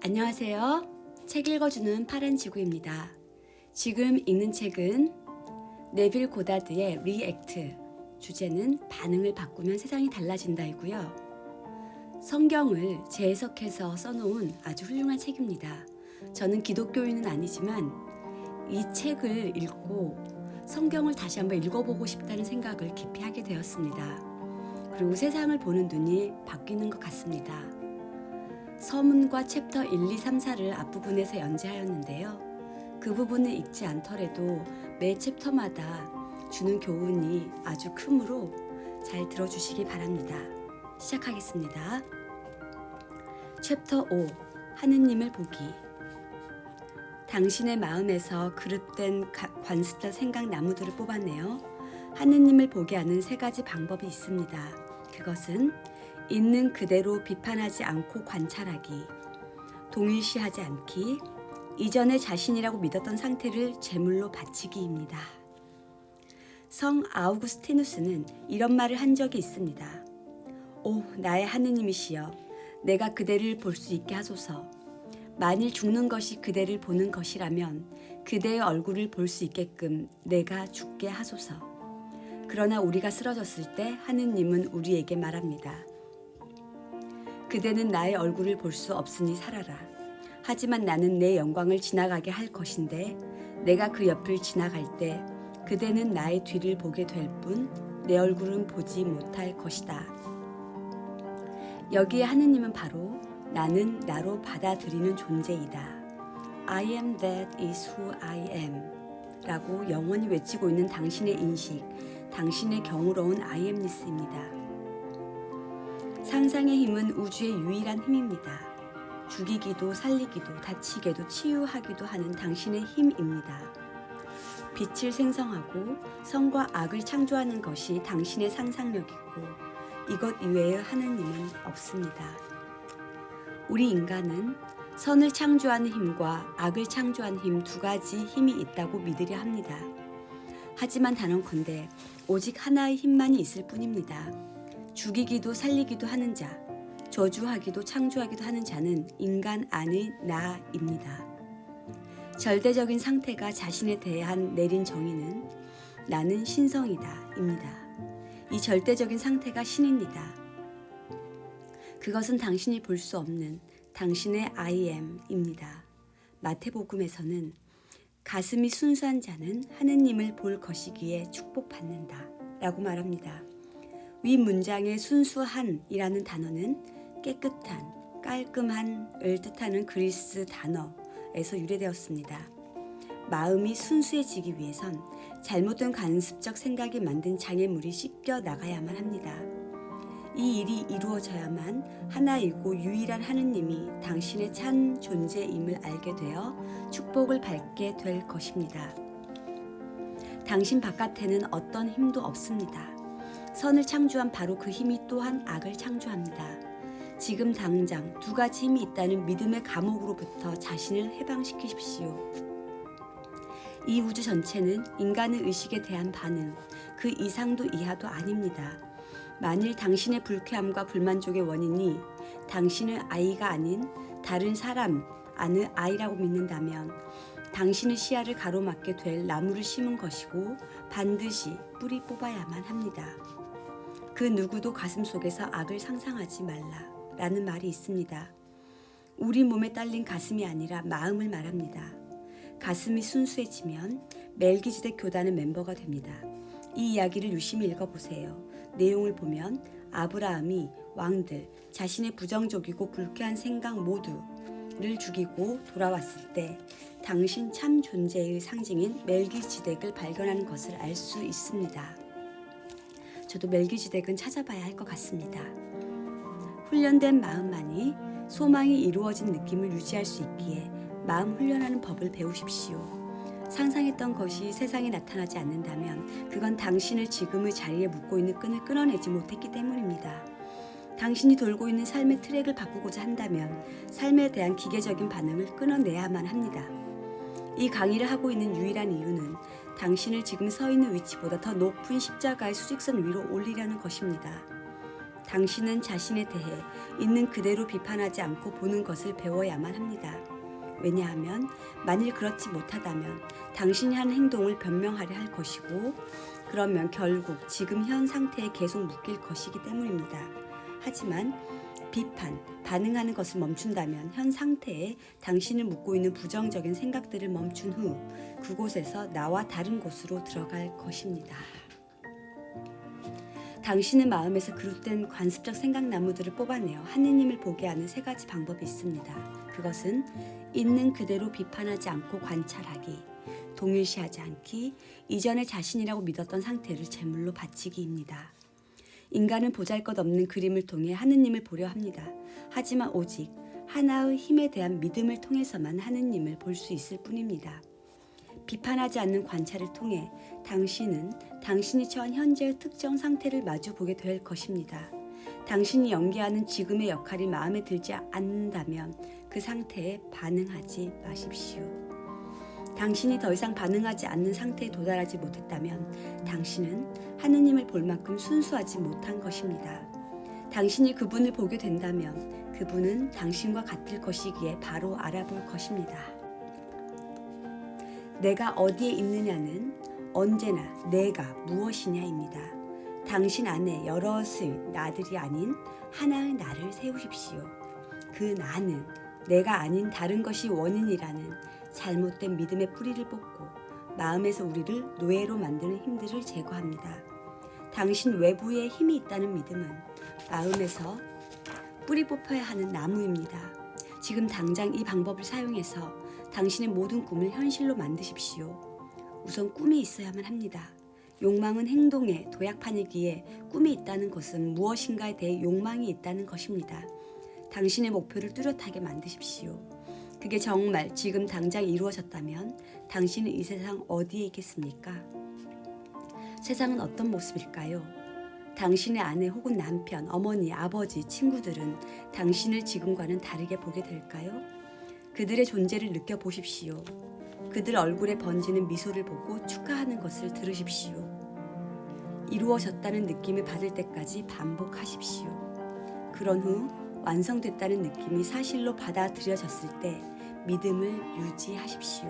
안녕하세요. 책 읽어주는 파란 지구입니다. 지금 읽는 책은 네빌 고다드의 리액트, 주제는 반응을 바꾸면 세상이 달라진다이고요. 성경을 재해석해서 써놓은 아주 훌륭한 책입니다. 저는 기독교인은 아니지만 이 책을 읽고 성경을 다시 한번 읽어보고 싶다는 생각을 깊이 하게 되었습니다. 그리고 세상을 보는 눈이 바뀌는 것 같습니다. 서문과 챕터 1, 2, 3, 4를 앞부분에서 연재하였는데요. 그 부분을 읽지 않더라도 매 챕터마다 주는 교훈이 아주 크므로 잘 들어주시기 바랍니다. 시작하겠습니다. 챕터 5. 하느님을 보기. 당신의 마음에서 그릇된 관습자 생각 나무들을 뽑아내어 하느님을 보게 하는 세 가지 방법이 있습니다. 그것은 있는 그대로 비판하지 않고 관찰하기, 동일시하지 않기, 이전에 자신이라고 믿었던 상태를 제물로 바치기입니다. 성 아우구스티누스는 이런 말을 한 적이 있습니다. 오, 나의 하느님이시여, 내가 그대를 볼 수 있게 하소서. 만일 죽는 것이 그대를 보는 것이라면 그대의 얼굴을 볼 수 있게끔 내가 죽게 하소서. 그러나 우리가 쓰러졌을 때 하느님은 우리에게 말합니다. 그대는 나의 얼굴을 볼 수 없으니 살아라. 하지만 나는 내 영광을 지나가게 할 것인데 내가 그 옆을 지나갈 때 그대는 나의 뒤를 보게 될 뿐 내 얼굴은 보지 못할 것이다. 여기에 하느님은 바로 나는 나로 받아들이는 존재이다. I am that is who I am 라고 영원히 외치고 있는 당신의 인식, 당신의 경이로운 I amness입니다. 상상의 힘은 우주의 유일한 힘입니다. 죽이기도 살리기도 다치게도 치유하기도 하는 당신의 힘입니다. 빛을 생성하고 선과 악을 창조하는 것이 당신의 상상력이고 이것 이외의 하느님은 없습니다. 우리 인간은 선을 창조하는 힘과 악을 창조하는 힘 두 가지 힘이 있다고 믿으려 합니다. 하지만 단언컨대 오직 하나의 힘만이 있을 뿐입니다. 죽이기도 살리기도 하는 자, 저주하기도 창조하기도 하는 자는 인간 안의 나입니다. 절대적인 상태가 자신에 대한 내린 정의는 나는 신성이다 입니다. 이 절대적인 상태가 신입니다. 그것은 당신이 볼 수 없는 당신의 I am입니다. 마태복음에서는 가슴이 순수한 자는 하느님을 볼 것이기에 축복받는다 라고 말합니다. 위 문장의 순수한이라는 단어는 깨끗한, 깔끔한을 뜻하는 그리스 단어에서 유래되었습니다. 마음이 순수해지기 위해선 잘못된 관습적 생각이 만든 장애물이 씻겨 나가야만 합니다. 이 일이 이루어져야만 하나이고 유일한 하느님이 당신의 참 존재임을 알게 되어 축복을 받게 될 것입니다. 당신 바깥에는 어떤 힘도 없습니다. 선을 창조한 바로 그 힘이 또한 악을 창조합니다. 지금 당장 두 가지 힘이 있다는 믿음의 감옥으로부터 자신을 해방시키십시오. 이 우주 전체는 인간의 의식에 대한 반응, 그 이상도 이하도 아닙니다. 만일 당신의 불쾌함과 불만족의 원인이 당신의 아이가 아닌 다른 사람 안의 아이라고 믿는다면 당신의 시야를 가로막게 될 나무를 심은 것이고 반드시 뿌리 뽑아야만 합니다. 그 누구도 가슴 속에서 악을 상상하지 말라 라는 말이 있습니다. 우리 몸에 딸린 가슴이 아니라 마음을 말합니다. 가슴이 순수해지면 멜기지덱 교단의 멤버가 됩니다. 이 이야기를 유심히 읽어보세요. 내용을 보면 아브라함이 왕들, 자신의 부정적이고 불쾌한 생각 모두를 죽이고 돌아왔을 때 당신 참 존재의 상징인 멜기지덱을 발견하는 것을 알 수 있습니다. 저도 멜기지덱은 찾아봐야 할 것 같습니다. 훈련된 마음만이 소망이 이루어진 느낌을 유지할 수 있기에 마음 훈련하는 법을 배우십시오. 상상했던 것이 세상에 나타나지 않는다면 그건 당신을 지금의 자리에 묶고 있는 끈을 끊어내지 못했기 때문입니다. 당신이 돌고 있는 삶의 트랙을 바꾸고자 한다면 삶에 대한 기계적인 반응을 끊어내야만 합니다. 이 강의를 하고 있는 유일한 이유는 당신을 지금 서 있는 위치보다 더 높은 십자가의 수직선 위로 올리려는 것입니다. 당신은 자신에 대해 있는 그대로 비판하지 않고 보는 것을 배워야만 합니다. 왜냐하면 만일 그렇지 못하다면 당신이 하는 행동을 변명하려 할 것이고 그러면 결국 지금 현 상태에 계속 묶일 것이기 때문입니다. 하지만 비판, 반응하는 것을 멈춘다면 현 상태에 당신을 묶고 있는 부정적인 생각들을 멈춘 후 그곳에서 나와 다른 곳으로 들어갈 것입니다. 당신의 마음에서 그릇된 관습적 생각나무들을 뽑아내어 하느님을 보게 하는 세 가지 방법이 있습니다. 그것은 있는 그대로 비판하지 않고 관찰하기, 동일시하지 않기, 이전의 자신이라고 믿었던 상태를 제물로 바치기입니다. 인간은 보잘것없는 그림을 통해 하느님을 보려 합니다. 하지만 오직 하나의 힘에 대한 믿음을 통해서만 하느님을 볼 수 있을 뿐입니다. 비판하지 않는 관찰을 통해 당신은 당신이 처한 현재의 특정 상태를 마주보게 될 것입니다. 당신이 연기하는 지금의 역할이 마음에 들지 않는다면 그 상태에 반응하지 마십시오. 당신이 더 이상 반응하지 않는 상태에 도달하지 못했다면 당신은 하느님을 볼 만큼 순수하지 못한 것입니다. 당신이 그분을 보게 된다면 그분은 당신과 같을 것이기에 바로 알아볼 것입니다. 내가 어디에 있느냐는 언제나 내가 무엇이냐입니다. 당신 안에 여럿의 나들이 아닌 하나의 나를 세우십시오. 그 나는 내가 아닌 다른 것이 원인이라는 잘못된 믿음의 뿌리를 뽑고 마음에서 우리를 노예로 만드는 힘들을 제거합니다. 당신 외부에 힘이 있다는 믿음은 마음에서 뿌리 뽑혀야 하는 나무입니다. 지금 당장 이 방법을 사용해서 당신의 모든 꿈을 현실로 만드십시오. 우선 꿈이 있어야만 합니다. 욕망은 행동의 도약판이기에 꿈이 있다는 것은 무엇인가에 대해 욕망이 있다는 것입니다. 당신의 목표를 뚜렷하게 만드십시오. 그게 정말 지금 당장 이루어졌다면 당신은 이 세상 어디에 있겠습니까? 세상은 어떤 모습일까요? 당신의 아내 혹은 남편, 어머니, 아버지, 친구들은 당신을 지금과는 다르게 보게 될까요? 그들의 존재를 느껴보십시오. 그들 얼굴에 번지는 미소를 보고 축하하는 것을 들으십시오. 이루어졌다는 느낌을 받을 때까지 반복하십시오. 그런 후 완성됐다는 느낌이 사실로 받아들여졌을 때 믿음을 유지하십시오.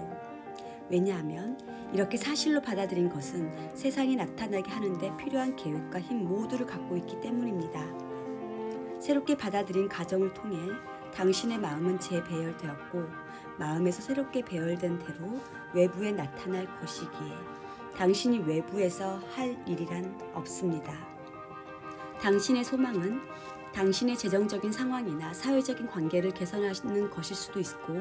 왜냐하면 이렇게 사실로 받아들인 것은 세상에 나타나게 하는데 필요한 계획과 힘 모두를 갖고 있기 때문입니다. 새롭게 받아들인 가정을 통해 당신의 마음은 재배열되었고 마음에서 새롭게 배열된 대로 외부에 나타날 것이기에 당신이 외부에서 할 일이란 없습니다. 당신의 소망은 당신의 재정적인 상황이나 사회적인 관계를 개선하는 것일 수도 있고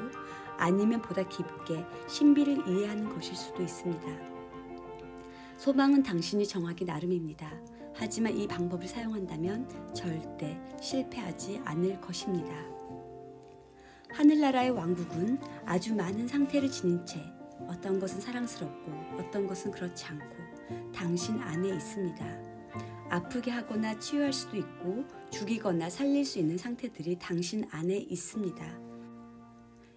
아니면 보다 깊게 신비를 이해하는 것일 수도 있습니다. 소망은 당신이 정하기 나름입니다. 하지만 이 방법을 사용한다면 절대 실패하지 않을 것입니다. 하늘나라의 왕국은 아주 많은 상태를 지닌 채 어떤 것은 사랑스럽고 어떤 것은 그렇지 않고 당신 안에 있습니다. 아프게 하거나 치유할 수도 있고 죽이거나 살릴 수 있는 상태들이 당신 안에 있습니다.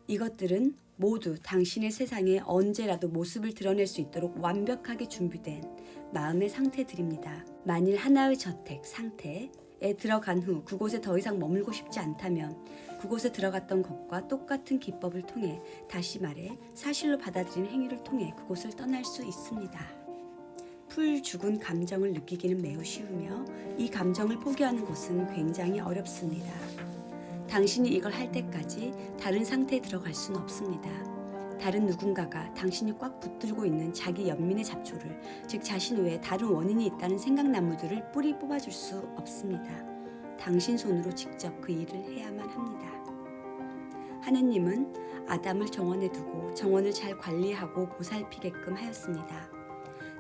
이것들은 모두 당신의 세상에 언제라도 모습을 드러낼 수 있도록 완벽하게 준비된 마음의 상태들입니다. 만일 하나의 저택, 상태에 들어간 후 그곳에 더 이상 머물고 싶지 않다면 그곳에 들어갔던 것과 똑같은 기법을 통해 다시 말해 사실로 받아들이는 행위를 통해 그곳을 떠날 수 있습니다. 풀 죽은 감정을 느끼기는 매우 쉬우며 이 감정을 포기하는 것은 굉장히 어렵습니다. 당신이 이걸 할 때까지 다른 상태에 들어갈 수는 없습니다. 다른 누군가가 당신이 꽉 붙들고 있는 자기 연민의 잡초를, 즉 자신 외에 다른 원인이 있다는 생각나무들을 뿌리 뽑아줄 수 없습니다. 당신 손으로 직접 그 일을 해야만 합니다. 하느님은 아담을 정원에 두고 정원을 잘 관리하고 보살피게끔 하였습니다.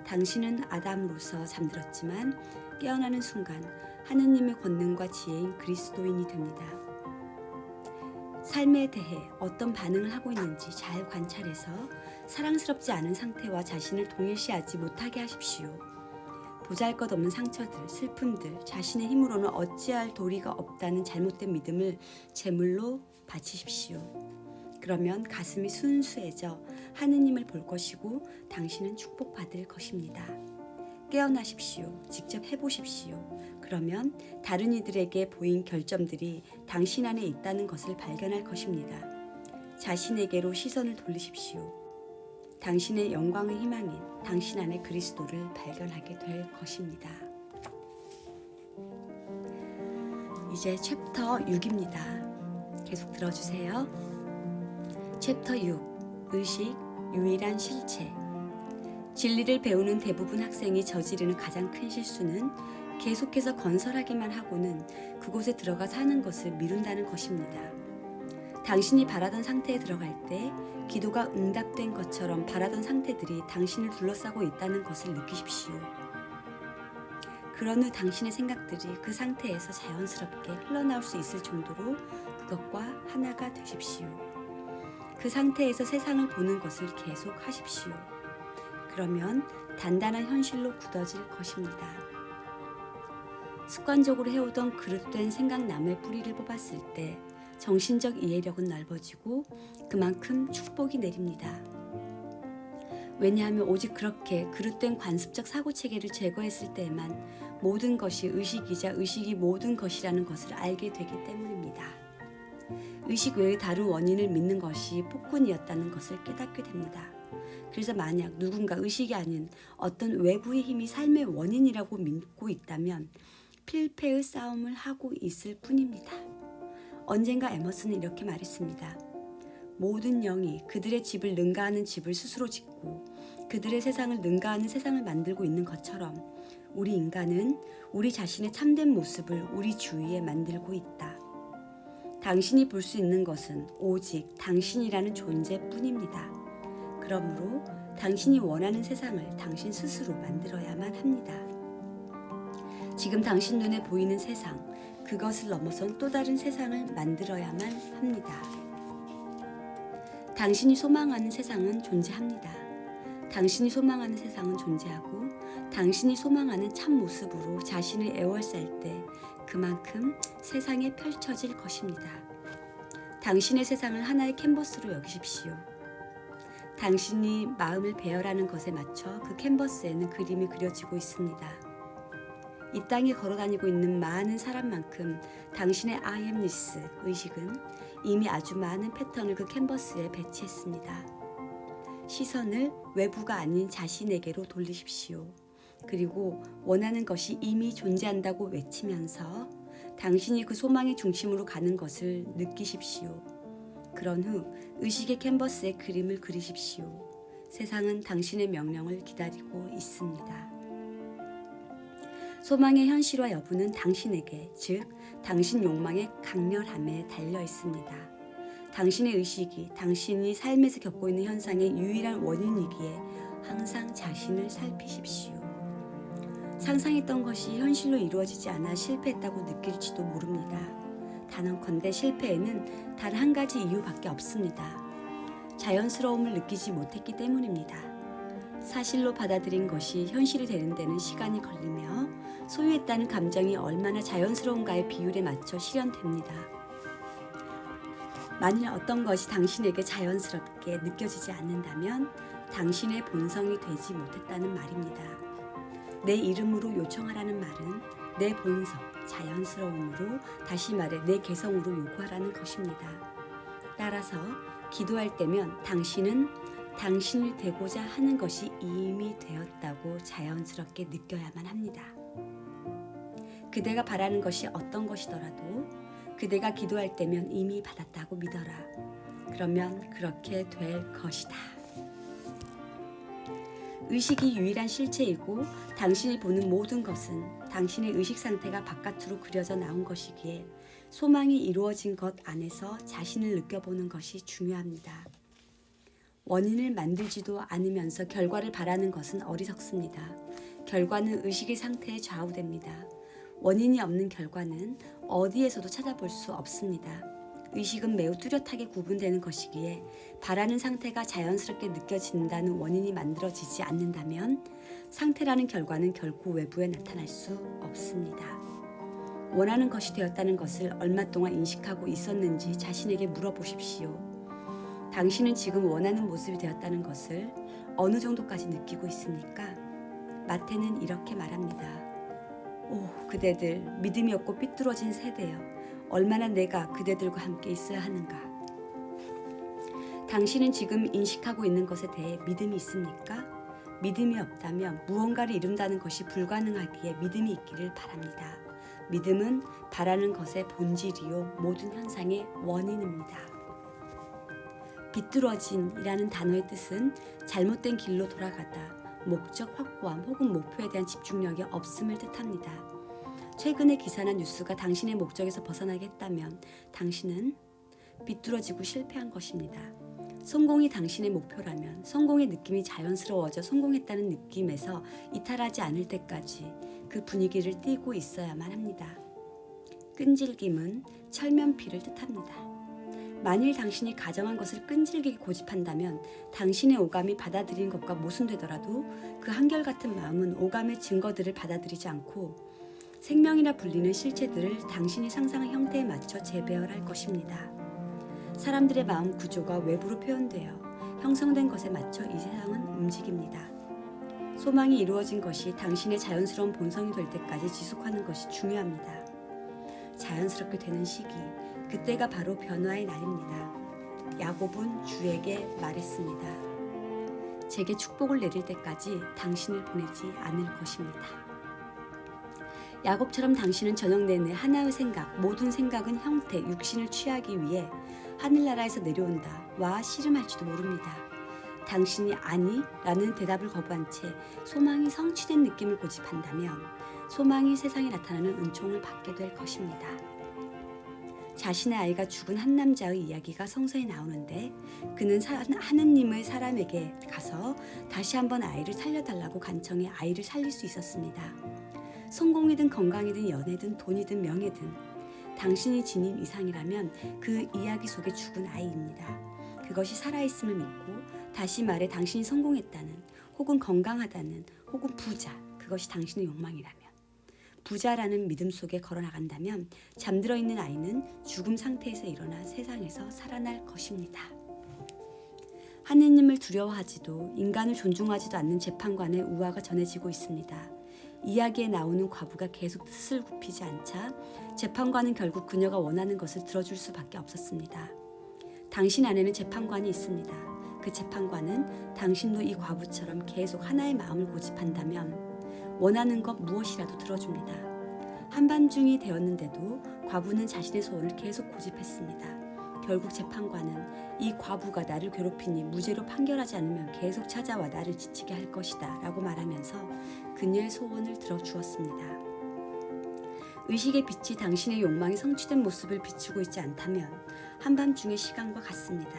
당신은 아담으로서 잠들었지만 깨어나는 순간 하느님의 권능과 지혜인 그리스도인이 됩니다. 삶에 대해 어떤 반응을 하고 있는지 잘 관찰해서 사랑스럽지 않은 상태와 자신을 동일시하지 못하게 하십시오. 보잘것없는 상처들, 슬픔들, 자신의 힘으로는 어찌할 도리가 없다는 잘못된 믿음을 제물로 바치십시오. 그러면 가슴이 순수해져 하느님을 볼 것이고 당신은 축복받을 것입니다. 깨어나십시오. 직접 해보십시오. 그러면 다른 이들에게 보인 결점들이 당신 안에 있다는 것을 발견할 것입니다. 자신에게로 시선을 돌리십시오. 당신의 영광의 희망인 당신 안에 그리스도를 발견하게 될 것입니다. 이제 챕터 6입니다. 계속 들어주세요. 챕터 6. 의식, 유일한 실체. 진리를 배우는 대부분 학생이 저지르는 가장 큰 실수는 계속해서 건설하기만 하고는 그곳에 들어가 사는 것을 미룬다는 것입니다. 당신이 바라던 상태에 들어갈 때 기도가 응답된 것처럼 바라던 상태들이 당신을 둘러싸고 있다는 것을 느끼십시오. 그런 후 당신의 생각들이 그 상태에서 자연스럽게 흘러나올 수 있을 정도로 그것과 하나가 되십시오. 그 상태에서 세상을 보는 것을 계속 하십시오. 그러면 단단한 현실로 굳어질 것입니다. 습관적으로 해오던 그릇된 생각나무의 뿌리를 뽑았을 때 정신적 이해력은 넓어지고 그만큼 축복이 내립니다. 왜냐하면 오직 그렇게 그릇된 관습적 사고체계를 제거했을 때에만 모든 것이 의식이자 의식이 모든 것이라는 것을 알게 되기 때문입니다. 의식 외의 다른 원인을 믿는 것이 폭군이었다는 것을 깨닫게 됩니다. 그래서 만약 누군가 의식이 아닌 어떤 외부의 힘이 삶의 원인이라고 믿고 있다면 필패의 싸움을 하고 있을 뿐입니다. 언젠가 에머슨은 이렇게 말했습니다. 모든 영이 그들의 집을 능가하는 집을 스스로 짓고 그들의 세상을 능가하는 세상을 만들고 있는 것처럼 우리 인간은 우리 자신의 참된 모습을 우리 주위에 만들고 있다. 당신이 볼 수 있는 것은 오직 당신이라는 존재뿐입니다. 그러므로 당신이 원하는 세상을 당신 스스로 만들어야만 합니다. 지금 당신 눈에 보이는 세상, 그것을 넘어선 또 다른 세상을 만들어야만 합니다. 당신이 소망하는 세상은 존재합니다. 당신이 소망하는 세상은 존재하고 당신이 소망하는 참 모습으로 자신을 애월쌀 때 그만큼 세상에 펼쳐질 것입니다. 당신의 세상을 하나의 캔버스로 여기십시오. 당신이 마음을 배열하는 것에 맞춰 그 캔버스에는 그림이 그려지고 있습니다. 이 땅에 걸어다니고 있는 많은 사람만큼 당신의 I amness 의식은 이미 아주 많은 패턴을 그 캔버스에 배치했습니다. 시선을 외부가 아닌 자신에게로 돌리십시오. 그리고 원하는 것이 이미 존재한다고 외치면서 당신이 그 소망의 중심으로 가는 것을 느끼십시오. 그런 후 의식의 캔버스에 그림을 그리십시오. 세상은 당신의 명령을 기다리고 있습니다. 소망의 현실화 여부는 당신에게, 즉 당신 욕망의 강렬함에 달려 있습니다. 당신의 의식이 당신이 삶에서 겪고 있는 현상의 유일한 원인이기에 항상 자신을 살피십시오. 상상했던 것이 현실로 이루어지지 않아 실패했다고 느낄지도 모릅니다. 단언컨대 실패에는 단 한 가지 이유밖에 없습니다. 자연스러움을 느끼지 못했기 때문입니다. 사실로 받아들인 것이 현실이 되는 데는 시간이 걸리며 소유했다는 감정이 얼마나 자연스러운가의 비율에 맞춰 실현됩니다. 만일 어떤 것이 당신에게 자연스럽게 느껴지지 않는다면 당신의 본성이 되지 못했다는 말입니다. 내 이름으로 요청하라는 말은 내 본성, 자연스러움으로, 다시 말해 내 개성으로 요구하라는 것입니다. 따라서 기도할 때면 당신은 당신이 되고자 하는 것이 이미 되었다고 자연스럽게 느껴야만 합니다. 그대가 바라는 것이 어떤 것이더라도 그대가 기도할 때면 이미 받았다고 믿어라. 그러면 그렇게 될 것이다. 의식이 유일한 실체이고 당신이 보는 모든 것은 당신의 의식 상태가 바깥으로 그려져 나온 것이기에 소망이 이루어진 것 안에서 자신을 느껴보는 것이 중요합니다. 원인을 만들지도 않으면서 결과를 바라는 것은 어리석습니다. 결과는 의식의 상태에 좌우됩니다. 원인이 없는 결과는 어디에서도 찾아볼 수 없습니다. 의식은 매우 뚜렷하게 구분되는 것이기에 바라는 상태가 자연스럽게 느껴진다는 원인이 만들어지지 않는다면 상태라는 결과는 결코 외부에 나타날 수 없습니다. 원하는 것이 되었다는 것을 얼마 동안 인식하고 있었는지 자신에게 물어보십시오. 당신은 지금 원하는 모습이 되었다는 것을 어느 정도까지 느끼고 있습니까? 마태는 이렇게 말합니다. 오, 그대들 믿음이 없고 삐뚤어진 세대여, 얼마나 내가 그대들과 함께 있어야 하는가. 당신은 지금 인식하고 있는 것에 대해 믿음이 있습니까? 믿음이 없다면 무언가를 이룬다는 것이 불가능하기에 믿음이 있기를 바랍니다. 믿음은 바라는 것의 본질이요 모든 현상의 원인입니다. 비뚤어진이라는 단어의 뜻은 잘못된 길로 돌아가다, 목적 확고함 혹은 목표에 대한 집중력이 없음을 뜻합니다. 최근에 기사나 뉴스가 당신의 목적에서 벗어나게 했다면 당신은 비뚤어지고 실패한 것입니다. 성공이 당신의 목표라면 성공의 느낌이 자연스러워져 성공했다는 느낌에서 이탈하지 않을 때까지 그 분위기를 띠고 있어야만 합니다. 끈질김은 철면피를 뜻합니다. 만일 당신이 가정한 것을 끈질기게 고집한다면 당신의 오감이 받아들인 것과 모순되더라도 그 한결같은 마음은 오감의 증거들을 받아들이지 않고 생명이라 불리는 실체들을 당신이 상상한 형태에 맞춰 재배열할 것입니다. 사람들의 마음 구조가 외부로 표현되어 형성된 것에 맞춰 이 세상은 움직입니다. 소망이 이루어진 것이 당신의 자연스러운 본성이 될 때까지 지속하는 것이 중요합니다. 자연스럽게 되는 시기, 그때가 바로 변화의 날입니다. 야곱은 주에게 말했습니다. 제게 축복을 내릴 때까지 당신을 보내지 않을 것입니다. 야곱처럼 당신은 저녁 내내 하나의 생각, 모든 생각은 형태, 육신을 취하기 위해 하늘나라에서 내려온다 와 씨름할지도 모릅니다. 당신이 아니 라는 대답을 거부한 채 소망이 성취된 느낌을 고집한다면 소망이 세상에 나타나는 은총을 받게 될 것입니다. 자신의 아이가 죽은 한 남자의 이야기가 성서에 나오는데 그는 하느님의 사람에게 가서 다시 한번 아이를 살려달라고 간청해 아이를 살릴 수 있었습니다. 성공이든 건강이든 연애든 돈이든 명예든 당신이 지닌 이상이라면 그 이야기 속의 죽은 아이입니다. 그것이 살아있음을 믿고 다시 말해 당신이 성공했다는 혹은 건강하다는 혹은 부자, 그것이 당신의 욕망이라면 부자라는 믿음 속에 걸어나간다면 잠들어 있는 아이는 죽음 상태에서 일어나 세상에서 살아날 것입니다. 하느님을 두려워하지도 인간을 존중하지도 않는 재판관의 우화가 전해지고 있습니다. 이야기에 나오는 과부가 계속 뜻을 굽히지 않자 재판관은 결국 그녀가 원하는 것을 들어줄 수밖에 없었습니다. 당신 안에는 재판관이 있습니다. 그 재판관은 당신도 이 과부처럼 계속 하나의 마음을 고집한다면 원하는 것 무엇이라도 들어줍니다. 한밤중이 되었는데도 과부는 자신의 소원을 계속 고집했습니다. 결국 재판관은 이 과부가 나를 괴롭히니 무죄로 판결하지 않으면 계속 찾아와 나를 지치게 할 것이다 라고 말하면서 그녀의 소원을 들어주었습니다. 의식의 빛이 당신의 욕망이 성취된 모습을 비추고 있지 않다면 한밤중의 시간과 같습니다.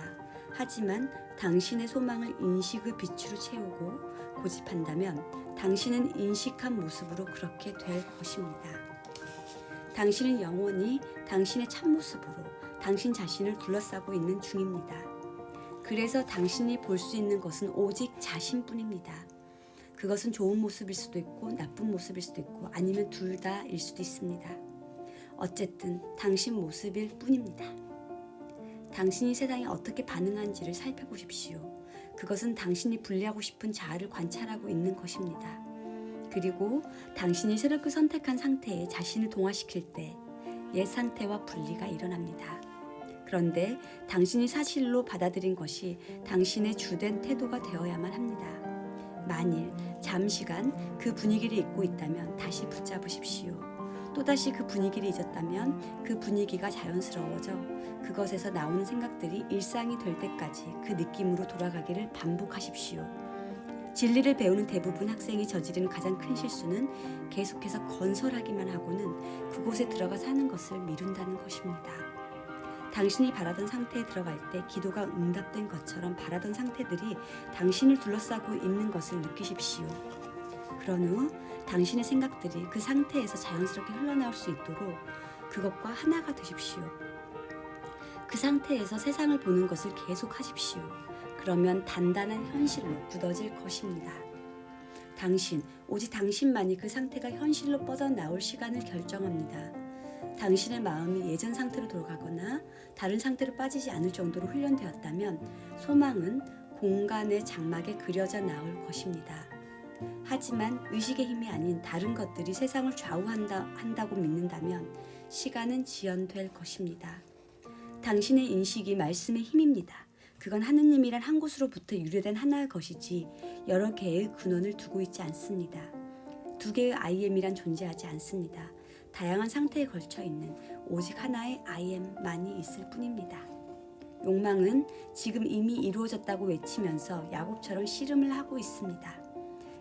하지만 당신의 소망을 인식의 빛으로 채우고 고집한다면 당신은 인식한 모습으로 그렇게 될 것입니다. 당신은 영원히 당신의 참모습으로 당신 자신을 둘러싸고 있는 중입니다. 그래서 당신이 볼 수 있는 것은 오직 자신뿐입니다. 그것은 좋은 모습일 수도 있고 나쁜 모습일 수도 있고 아니면 둘 다일 수도 있습니다. 어쨌든 당신 모습일 뿐입니다. 당신이 세상에 어떻게 반응하는지를 살펴보십시오. 그것은 당신이 분리하고 싶은 자아를 관찰하고 있는 것입니다. 그리고 당신이 새롭게 선택한 상태에 자신을 동화시킬 때 옛 상태와 분리가 일어납니다. 그런데 당신이 사실로 받아들인 것이 당신의 주된 태도가 되어야만 합니다. 만일 잠시간 그 분위기를 잊고 있다면 다시 붙잡으십시오. 또다시 그 분위기를 잊었다면 그 분위기가 자연스러워져 그것에서 나오는 생각들이 일상이 될 때까지 그 느낌으로 돌아가기를 반복하십시오. 진리를 배우는 대부분 학생이 저지르는 가장 큰 실수는 계속해서 건설하기만 하고는 그곳에 들어가 사는 것을 미룬다는 것입니다. 당신이 바라던 상태에 들어갈 때 기도가 응답된 것처럼 바라던 상태들이 당신을 둘러싸고 있는 것을 느끼십시오. 그런 후 당신의 생각들이 그 상태에서 자연스럽게 흘러나올 수 있도록 그것과 하나가 되십시오. 그 상태에서 세상을 보는 것을 계속하십시오. 그러면 단단한 현실로 굳어질 것입니다. 당신, 오직 당신만이 그 상태가 현실로 뻗어나올 시간을 결정합니다. 당신의 마음이 예전 상태로 돌아가거나 다른 상태로 빠지지 않을 정도로 훈련되었다면 소망은 공간의 장막에 그려져 나올 것입니다. 하지만 의식의 힘이 아닌 다른 것들이 세상을 좌우한다고 믿는다면 시간은 지연될 것입니다. 당신의 인식이 말씀의 힘입니다. 그건 하느님이란 한 곳으로부터 유래된 하나의 것이지 여러 개의 근원을 두고 있지 않습니다. 두 개의 IM이란 존재하지 않습니다. 다양한 상태에 걸쳐 있는 오직 하나의 IM만이 있을 뿐입니다. 욕망은 지금 이미 이루어졌다고 외치면서 야곱처럼 씨름을 하고 있습니다.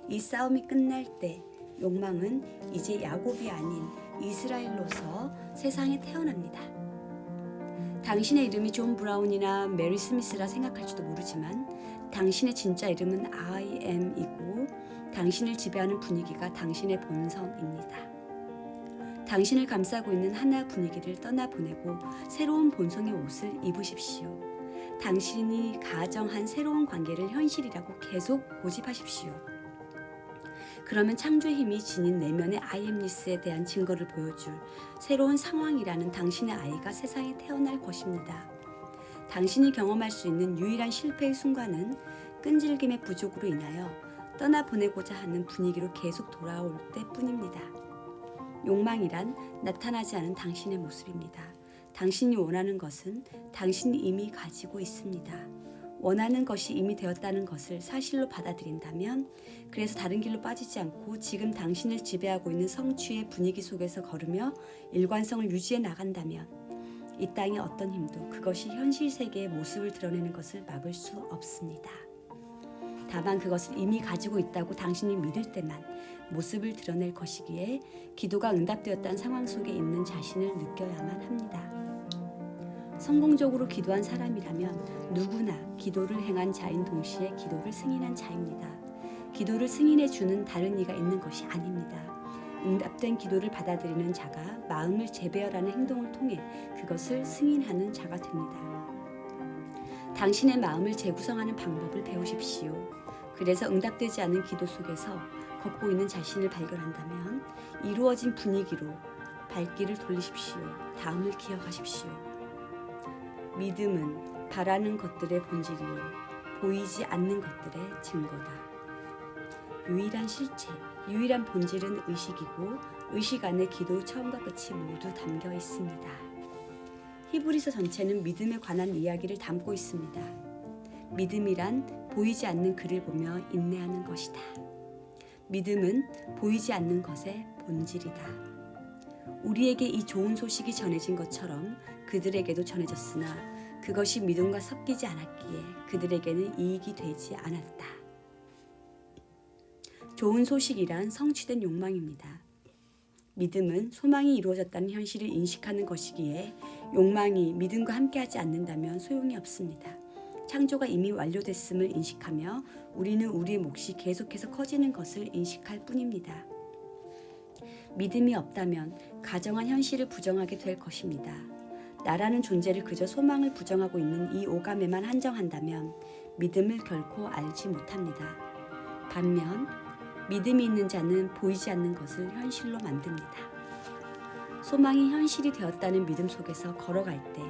이 싸움이 끝날 때 욕망은 이제 야곱이 아닌 이스라엘로서 세상에 태어납니다. 당신의 이름이 존 브라운이나 메리 스미스라 생각할지도 모르지만 당신의 진짜 이름은 I am이고 당신을 지배하는 분위기가 당신의 본성입니다. 당신을 감싸고 있는 하나 분위기를 떠나보내고 새로운 본성의 옷을 입으십시오. 당신이 가정한 새로운 관계를 현실이라고 계속 고집하십시오. 그러면 창조의 힘이 지닌 내면의 아이엠니스에 대한 증거를 보여줄 새로운 상황이라는 당신의 아이가 세상에 태어날 것입니다. 당신이 경험할 수 있는 유일한 실패의 순간은 끈질김의 부족으로 인하여 떠나보내고자 하는 분위기로 계속 돌아올 때뿐입니다. 욕망이란 나타나지 않은 당신의 모습입니다. 당신이 원하는 것은 당신이 이미 가지고 있습니다. 원하는 것이 이미 되었다는 것을 사실로 받아들인다면, 그래서 다른 길로 빠지지 않고 지금 당신을 지배하고 있는 성취의 분위기 속에서 걸으며 일관성을 유지해 나간다면 이 땅의 어떤 힘도 그것이 현실 세계의 모습을 드러내는 것을 막을 수 없습니다. 다만 그것을 이미 가지고 있다고 당신이 믿을 때만 모습을 드러낼 것이기에 기도가 응답되었다는 상황 속에 있는 자신을 느껴야만 합니다. 성공적으로 기도한 사람이라면 누구나 기도를 행한 자인 동시에 기도를 승인한 자입니다. 기도를 승인해 주는 다른 이가 있는 것이 아닙니다. 응답된 기도를 받아들이는 자가 마음을 재배열하는 행동을 통해 그것을 승인하는 자가 됩니다. 당신의 마음을 재구성하는 방법을 배우십시오. 그래서 응답되지 않은 기도 속에서 걷고 있는 자신을 발견한다면 이루어진 분위기로 발길을 돌리십시오. 다음을 기억하십시오. 믿음은 바라는 것들의 본질이요 보이지 않는 것들의 증거다. 유일한 실체, 유일한 본질은 의식이고 의식 안에 기도의 처음과 끝이 모두 담겨 있습니다. 히브리서 전체는 믿음에 관한 이야기를 담고 있습니다. 믿음이란 보이지 않는 그를 보며 인내하는 것이다. 믿음은 보이지 않는 것의 본질이다. 우리에게 이 좋은 소식이 전해진 것처럼 그들에게도 전해졌으나 그것이 믿음과 섞이지 않았기에 그들에게는 이익이 되지 않았다. 좋은 소식이란 성취된 욕망입니다. 믿음은 소망이 이루어졌다는 현실을 인식하는 것이기에 욕망이 믿음과 함께하지 않는다면 소용이 없습니다. 창조가 이미 완료됐음을 인식하며 우리는 우리의 몫이 계속해서 커지는 것을 인식할 뿐입니다. 믿음이 없다면 가정한 현실을 부정하게 될 것입니다. 나라는 존재를 그저 소망을 부정하고 있는 이 오감에만 한정한다면 믿음을 결코 알지 못합니다. 반면 믿음이 있는 자는 보이지 않는 것을 현실로 만듭니다. 소망이 현실이 되었다는 믿음 속에서 걸어갈 때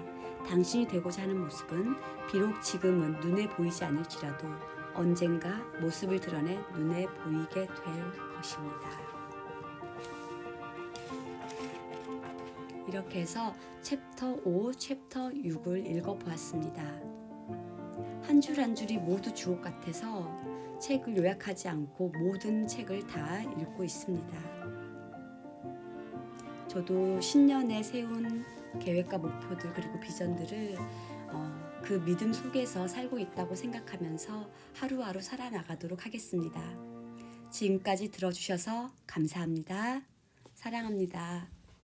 당신이 되고자 하는 모습은 비록 지금은 눈에 보이지 않을지라도 언젠가 모습을 드러내 눈에 보이게 될 것입니다. 이렇게 해서 챕터 5, 챕터 6을 읽어보았습니다. 한 줄 한 줄이 모두 주옥 같아서 책을 요약하지 않고 모든 책을 다 읽고 있습니다. 저도 신년에 세운 계획과 목표들 그리고 비전들을 그 믿음 속에서 살고 있다고 생각하면서 하루하루 살아나가도록 하겠습니다. 지금까지 들어주셔서 감사합니다. 사랑합니다.